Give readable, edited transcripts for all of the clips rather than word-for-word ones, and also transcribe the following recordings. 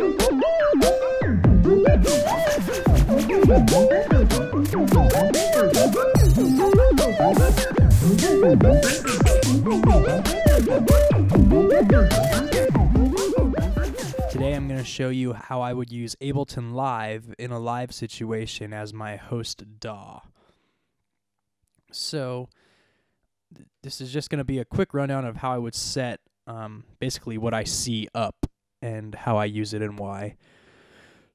Today I'm going to show you how I would use Ableton Live in a live situation as my host DAW. So this is just going to be a quick rundown of how I would set basically what I see up and how I use it and why.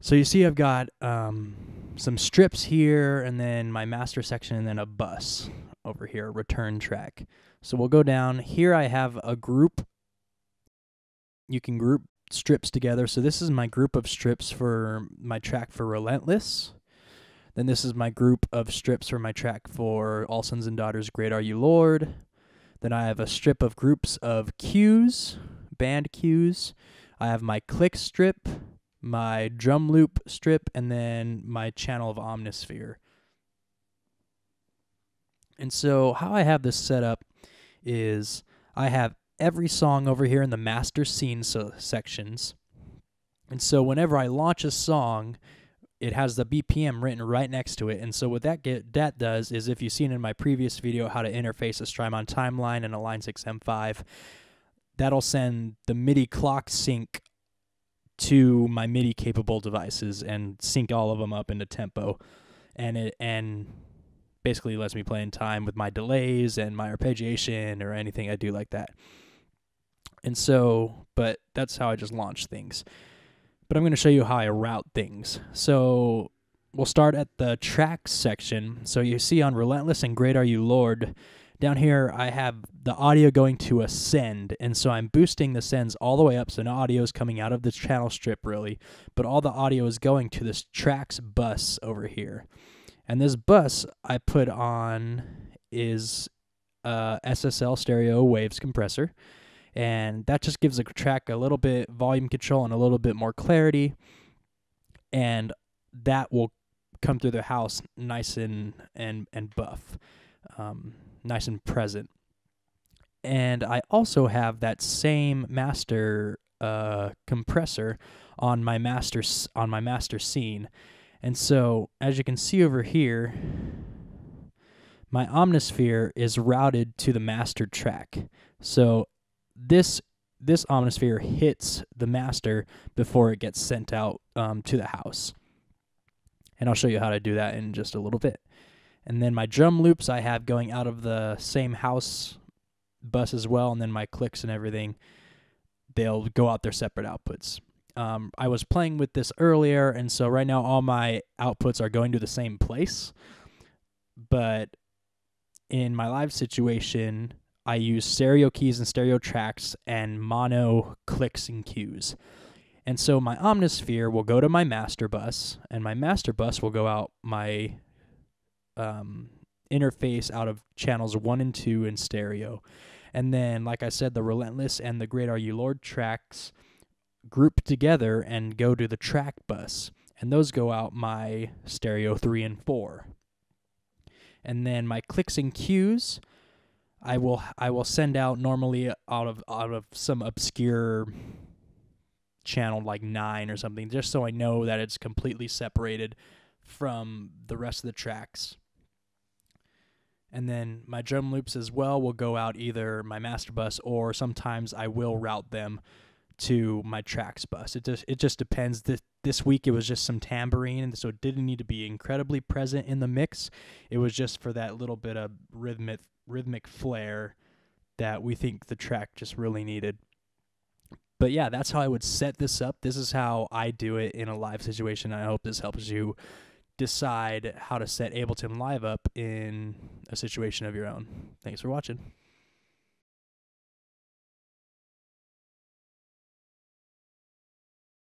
So you see I've got some strips here and then my master section and then a bus over here, return track. So we'll go down. Here I have a group. You can group strips together. So this is my group of strips for my track for Relentless. Then this is my group of strips for my track for All Sons and Daughters, Great Are You Lord. Then I have a strip of groups of cues, band cues. I have my click strip, my drum loop strip, and then my channel of Omnisphere. And so how I have this set up is I have every song over here in the master scene sections. And so whenever I launch a song, it has the BPM written right next to it. And so what that does is, if you've seen in my previous video how to interface a Strymon timeline and a Line 6 M5, that'll send the MIDI clock sync to my MIDI capable devices and sync all of them up into tempo. And basically lets me play in time with my delays and my arpeggiation or anything I do like that. And so, but that's how I just launch things. But I'm going to show you how I route things. So we'll start at the tracks section. So you see on Relentless and Great Are You Lord, down here I have the audio going to a send. And so I'm boosting the sends all the way up. So no audio is coming out of the channel strip really, but all the audio is going to this tracks bus over here. And this bus I put on is SSL stereo waves compressor. And that just gives the track a little bit volume control and a little bit more clarity. And that will come through the house nice and buff, nice and present. And I also have that same master compressor on my master scene. And so, as you can see over here, my Omnisphere is routed to the master track. So this Omnisphere hits the master before it gets sent out to the house. And I'll show you how to do that in just a little bit. And then my drum loops I have going out of the same house bus as well, and then my clicks and everything, they'll go out their separate outputs. I was playing with this earlier, and so right now all my outputs are going to the same place. But in my live situation, I use stereo keys and stereo tracks and mono clicks and cues. And so my Omnisphere will go to my master bus, and my master bus will go out my interface out of channels 1 and 2 in stereo. And then, like I said, the Relentless and the Great Are You Lord tracks group together and go to the track bus, and those go out my stereo 3 and 4. And then my clicks and cues, I will send out normally out of some obscure channel like 9 or something, just so I know that it's completely separated from the rest of the tracks. And then my drum loops as well will go out either my master bus, or sometimes I will route them to my tracks bus. It just depends. This week it was just some tambourine, and so it didn't need to be incredibly present in the mix. It was just for that little bit of rhythmic flair that we think the track just really needed. But yeah, that's how I would set this up. This is how I do it in a live situation. I hope this helps you decide how to set Ableton Live up in a situation of your own. Thanks for watching.